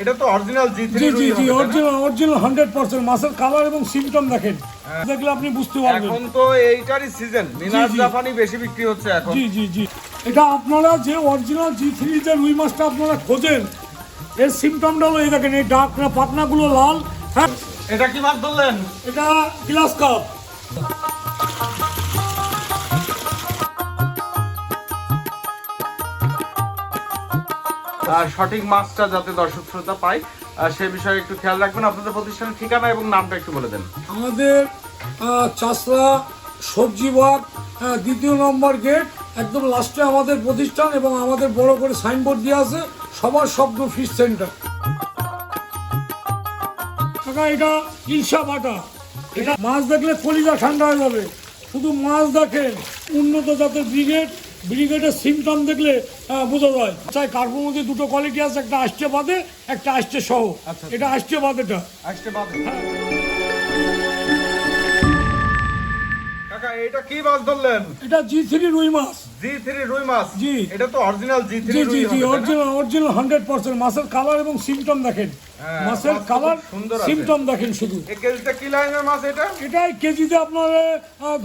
এটা তো অরিজিনাল জি3 জি জি জি অরিজিনাল 100% মাছের কালার এবং সিমটম দেখেন, দেখলে আপনি বুঝতে পারবেন। এখন তো এইটারই সিজন, মিনাস জাপানি বেশি বিক্রি হচ্ছে এখন। জি জি জি এটা আপনারা যে অরিজিনাল জি3 যে রুই মাছটা আপনারা খোঁজেন, এর সিমটমটা হলো এই দেখেন, এই ডাক পাতনাগুলো লাল। হ্যাঁ, এটা কি মাছ ধরলেন? এটা গ্লাস কাপ। সঠিক মাছটা যাতে দর্শক শ্রোতা পায় সে বিষয়ে একটু খেয়াল রাখবেন। আপনাদের প্রতিষ্ঠানের ঠিকানা এবং নামটা একটু বলে দেন। আমাদের চাষরা সবজি বাগ, দ্বিতীয় নম্বর গেট, একদম লাস্টে আমাদের প্রতিষ্ঠান, এবং আমাদের বড় করে সাইনবোর্ড দিয়ে আছে সবার স্বপ্ন ফিশ সেন্টার। এটা ইলশা বাটা, এটা মাছ দেখলে কলিজা ঠান্ডা হয়ে যাবে। শুধু মাছ দেখেন, উন্নত জাতের ব্রিগেডের সিমটম দেখলে বোঝা যায়। চাই কার্পোর মধ্যে দুটো কোয়ালিটি আছে, একটা আসছে বাদে, একটা আসছে সহ। এটা আসছে বাদেটা। কাকা এটা কি মাছ ধরলেন? এটা জি3 রুই মাছ। জি3 রুই মাছ? জি। এটা তো অরিজিনাল জি3 জি রুই। জি জি অরিজিনাল 100%। মাছের কালার এবং সিমটম দেখেন, মাছের কালার সিমটম দেখেন শুধু। এই কেজিটা কি লাইনের মাছ এটা? এটাই কেজিতে আপনার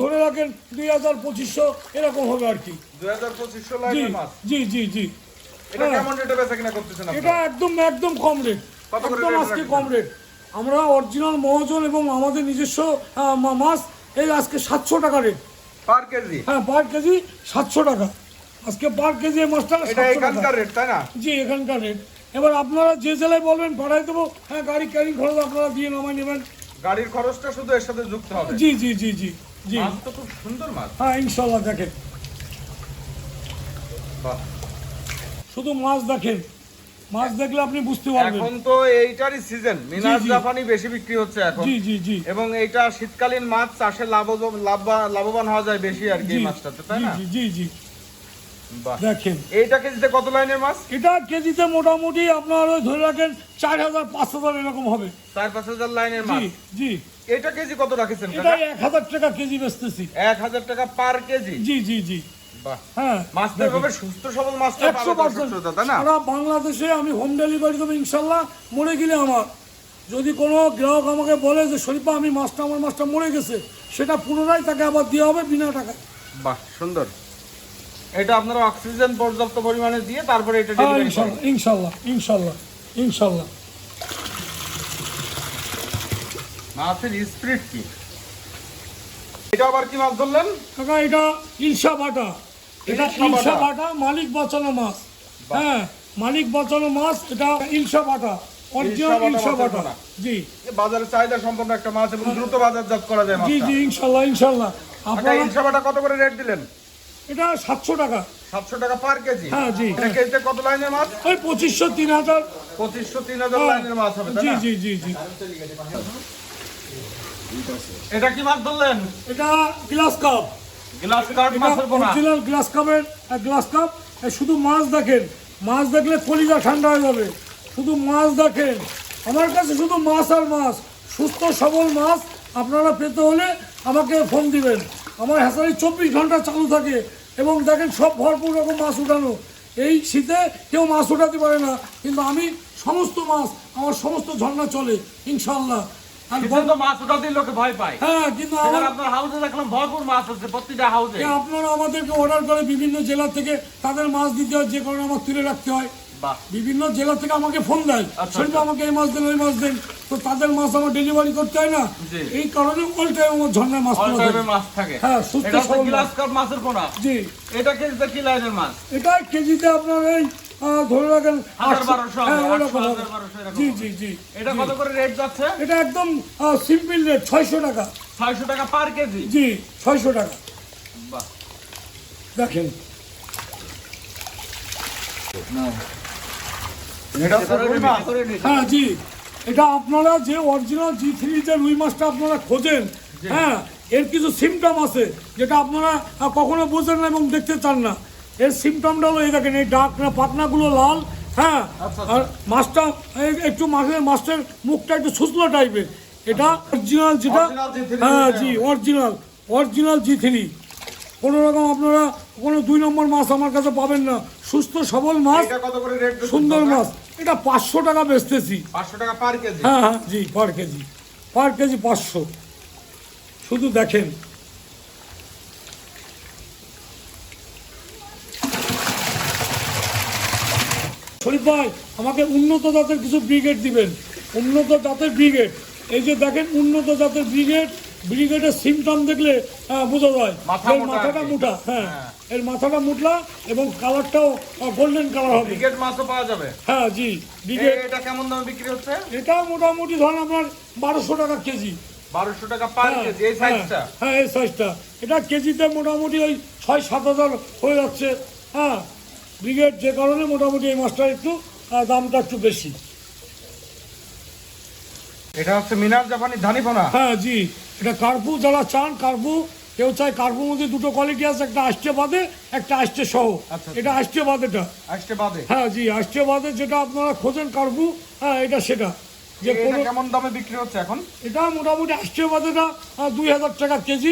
ধরে রাখেন 2000-2500 এরকম হবে আর কি। 2000-2500 লাইনের মাছ? জি জি জি এটা কেমন রেটে বেচা কিনা করতেছেন আপনারা? এটা একদম কম রেট, একদম আজকে কম রেট। আমরা অরিজিনাল মহাজন এবং আমাদের নিজস্ব মাছ, এই আজকে 700 টাকা রেট পার কেজি। হ্যাঁ, পার কেজি 700 টাকা আজকে পার কেজি। এই মাছটা এটা এখানকার রেট, তাই না? জি, এখানকার রেট। এবার আপনারা যে জেলায় বলবেন পাঠাই দেবো। হ্যাঁ, গাড়ি ক্যারিং খরচ আপনারা দিয়ে নামায় নেবেন। গাড়ির খরচটা শুধু এর সাথে যুক্ত হবে। জি জি জি জি জি মাছ তো খুব সুন্দর মাছ। হ্যাঁ, ইনশাল্লাহ। দেখেন, বাহ, শুধু মাছ দেখেন, মাছ দেখলে আপনি বুঝতে পারবেন। এখন তো এইটারই সিজন, মিনাস জাপানি বেশি বিক্রি হচ্ছে এখন। জি জি জি এবং এইটা শীতকালীন মাছ, চাষে লাভবান হওয়া যায় বেশি আর কি এই মাছটাতে, তাই না? জি জি জি বাহ, দেখেন এইটা কেজিতে কত লাইনের মাছ? এটা কেজিতে মোটামুটি আপনার ওই ধরে রাখেন 4000-5000 এরকম হবে। 4-5 হাজার লাইনের জি মাছ। জি এটা কেজি কত রাখেছেন? এটা 1000 টাকা কেজি বেচতেছি। 1000 টাকা পার কেজি? জি জি জি বাহ, হ্যাঁ, মাছটা এভাবে সুস্থ সবল মাছটা পাবে 100%। দর্শক, তাই না? সারা বাংলাদেশে আমি হোম ডেলিভারি দেবো ইনশাল্লাহ। মরে গেলে আমার, যদি কোনো গ্রাহক আমাকে বলে যে শরীফা আমার মাছটা মরে গেছে, সেটা পুনরায় তাকে আবার দেওয়া হবে বিনা টাকায়। বাহ, সুন্দর। এটা আপনারা অক্সিজেন পর্যাপ্ত পরিমাণে দিয়ে তারপরে এটা ডেলিভারি করেন? ইনশাল্লাহ ইনশাল্লাহ ইনশাল্লাহ ইনশাল্লাহ। মাছের স্পিরিট কি? এটা আবার কি মাছ ধরলেন? কাকা এটা ইলশা বাটা, এটা ইলশা বাটা, মালিক বাঁচানো মাছ। হ্যাঁ, মালিক বাঁচানো মাছ, এটা ইলশা বাটা, অরিজিনাল ইলশা বাটা। জি, বাজারে চাহিদা সম্পন্ন একটা মাছ এবং দ্রুত বাজারজাত করা যায় জি মাছটা। জি ইনশাল্লাহ ইনশাল্লাহ। আপনারা ইলশাবাটা কত করে রেট দিলেন? এটা 700 টাকা। 700 টাকা পার কেজি? হ্যাঁ জি। এটা কেজিতে কত লাইনের মাছ? ওই 2500-3000। 2500-3000 লাইনের মাছ হবে, তাই জি না? জি জি জি এটা কি মাছ ধরলেন? এটা গ্লাস কাপ। গ্লাস কাপ মাছের পোনা? অরিজিনাল গ্লাস কাপের গ্লাস কাপ। শুধু মাছ দেখেন, মাছ দেখলে কলিজা ঠান্ডা হয়ে যাবে। শুধু মাছ দেখেন, আমার কাছে শুধু মাছ আর মাছ। সুস্থ সবল মাছ আপনারা পেতে হলে আমাকে ফোন দিবেন। আমার হ্যাচারি 24 ঘন্টা চালু থাকে, এবং দেখেন সব ভরপুর রকম মাছ উঠানো। এই শীতে কেউ মাছ উঠাতে পারে না, কিন্তু আমি সমস্ত মাছ, আমার সমস্ত ঝর্ণা চলে ইনশাল্লাহ। আর মাছ উঠাতে লোকে ভয় পায়। হ্যাঁ, কিন্তু আপনার হাউসে দেখলাম ভরপুর মাছ আছে প্রতিটা হাউসে। আপনারা আমাদেরকে অর্ডার করে বিভিন্ন জেলা থেকে তাদের মাছ দিতে হয়, যে কারণে আমার তুলে রাখতে হয়। বিভিন্ন জেলা থেকে আমাকে ফোন দেয়, সেটা আমাকে এই মাছ দেন, ওই মাছ দেন, তো তাদের মাছ আমার ডেলিভারি করতে হয় না। এই কারণে অল টাইম আমার ঝর্ণায় মাছ থাকে। হ্যাঁ, সুস্থ সবল গ্লাস কাপ মাছের পোনা। জি। এটা কেজিতে কি লাইনের মাছ? এটা কেজিতে আপনার এই ধরে রাখেন 1200। জি জি জি। এটা কত করে রেট যাচ্ছে? এটা একদম সিম্পল রেট, 600 টাকা। 600 টাকা পার কেজি? জি, 600 টাকা। বাহ, দেখেন, হ্যাঁ জি, এটা আপনারা যে অরিজিনাল জি3 যে রুই মাছটা আপনারা খোঁজেন, হ্যাঁ, এর কিছু সিমটম আছে যেটা আপনারা কখনো বোঝেন না এবং দেখতে চান না। এর সিমটমটা হলো এই দেখেন, এই ডাক পাতনাগুলো লাল। হ্যাঁ, আর মাছটা একটু মাছের মুখটা একটু শুষ্ক টাইপের। এটা অরিজিনাল যেটা, হ্যাঁ জি, অরিজিনাল জি3। কোনো রকম আপনারা কোনো 2 নম্বর মাছ আমার কাছে পাবেন না। সুস্থ সবল মাছ, সুন্দর মাছ। এটা 500 টাকা বেচতেছি। 500 টাকা পার কেজি? হ্যাঁ হ্যাঁ জি, পার কেজি 500। শুধু দেখেন শরীফ ভাই, আমাকে উন্নত জাতের কিছু ব্রিগেড দিবেন। উন্নত জাতের ব্রিগেড, এই যে দেখেন উন্নত জাতের ব্রিগেডের সিমটম দেখলে বোঝা যায় এর মাথাটা মোটা। হ্যাঁ, এর মাথাটা মোটা এবং কালারটাও গোল্ডেন কালার হবে। ব্রিগেড মাছও পাওয়া যাবে? হ্যাঁ জি, ব্রিগেড। এটা কেমন দামে বিক্রি হচ্ছে? এটা মোটামুটি ধরেন আপনার 1200 টাকা কেজি। 1200 টাকা পার কেজি এই সাইজটা? হ্যাঁ, এই সাইজটা। এটা কেজিতে মোটামুটি ওই 6-7 হাজার হয়ে যাচ্ছে। হ্যাঁ, ব্রিগেড, যে কারণে মোটামুটি এই মাছটার একটু দামটা একটু বেশি। এটা হচ্ছে মিনার জাপানি ধানিপোনা? হ্যাঁ জি, এটা কার্পু। যারা চান কার্পু, কেউ চায় কার্পুর মধ্যে দুটো কোয়ালিটি আছে, একটা আষ্টে বাদে, একটা আষ্টে সহ। এটা আষ্টে বাদেটা। আষ্টে বাদে? হ্যাঁ জি, আষ্টে বাদে যেটা আপনারা খোঁজেন কার্পু, হ্যাঁ এটা সেটা। যে কেমন দামে বিক্রি হচ্ছে এখন? এটা মোটামুটি আষ্টে বাদেটা 2000 টাকা কেজি।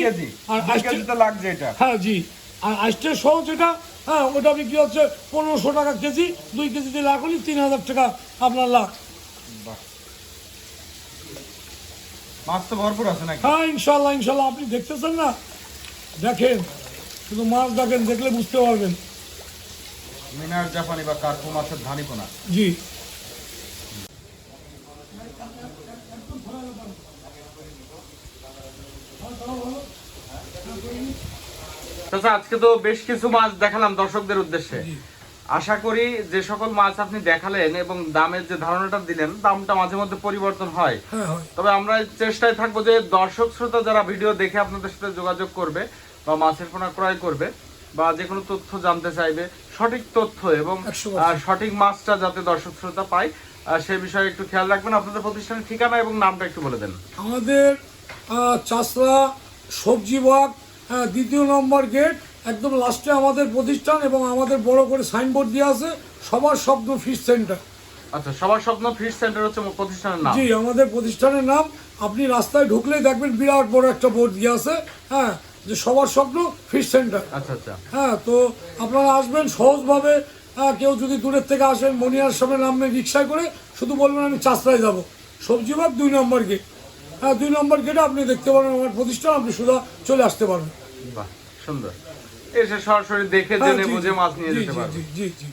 আর আষ্টে লাগছে এটা? হ্যাঁ জি। আর আষ্টে সহ যেটা, হ্যাঁ ওটা বিক্রি হচ্ছে 1500 টাকা কেজি। 2 কেজিতে লাখ হলে 3000 টাকা আপনার লাখ। মাছ তো ভরপুর আছে নাকি? হ্যাঁ ইনশাল্লাহ, আপনি দেখতেছেন না, দেখেন, শুধু মাছ দেখেন, দেখলে বুঝতে পারবেন। মিনার জাপানি বা কার্পু মাছের ধানিপোনা। জি। আজকে তো বেশ কিছু মাছ দেখালাম দর্শকদের উদ্দেশ্যে। আশা করি যে সকল মাছ আপনি দেখালেন এবং দামের যে ধারণাটা দিলেন, দামটা মাঝে মধ্যে পরিবর্তন হয়। তবে আমরা চেষ্টায় থাকবো যে দর্শক শ্রোতা যারা ভিডিও দেখে আপনাদের সাথে যোগাযোগ করবে বা মাছের পোনা ক্রয় করবে বা যে কোনো তথ্য জানতে চাইবে, সঠিক তথ্য এবং সঠিক মাছটা যাতে দর্শক শ্রোতা পায়, সেই বিষয়ে একটু খেয়াল রাখবেন। আপনাদের প্রতিষ্ঠানের ঠিকানা এবং নামটা একটু বলে দেন। আমাদের চাষরা সবজি বাগ, 2 নম্বর গেট, একদম লাস্টে আমাদের প্রতিষ্ঠান এবং আমাদের বড় করে সাইনবোর্ড দিয়ে আছে সবার স্বপ্ন ফিশ সেন্টার। আচ্ছা, সবার স্বপ্ন ফিশ সেন্টার হচ্ছে প্রতিষ্ঠানের নাম? জি, আমাদের প্রতিষ্ঠানের নাম। আপনি রাস্তায় ঢুকলেই দেখবেন বিরাট বড় একটা বোর্ড দিয়ে আছে, হ্যাঁ, যে সবার স্বপ্ন ফিশ সেন্টার। আচ্ছা আচ্ছা। হ্যাঁ, তো আপনারা আসবেন সহজভাবে। কেউ যদি দূরের থেকে আসেন, মনিয়ার সামনে নামবেন রিক্সায় করে, শুধু বলবেন আমি চাষরায় যাব, সবজি বাগ 2 নম্বর গেট। হ্যাঁ, 2 নম্বর গেটে আপনি দেখতে পারেন আমার প্রতিষ্ঠান, আপনি শুধু চলে আসতে পারবেন। বাহ, সুন্দর। এসে সরাসরি দেখে জেনে বুঝে মাছ নিয়ে যেতে পারবেন। জি জি জি।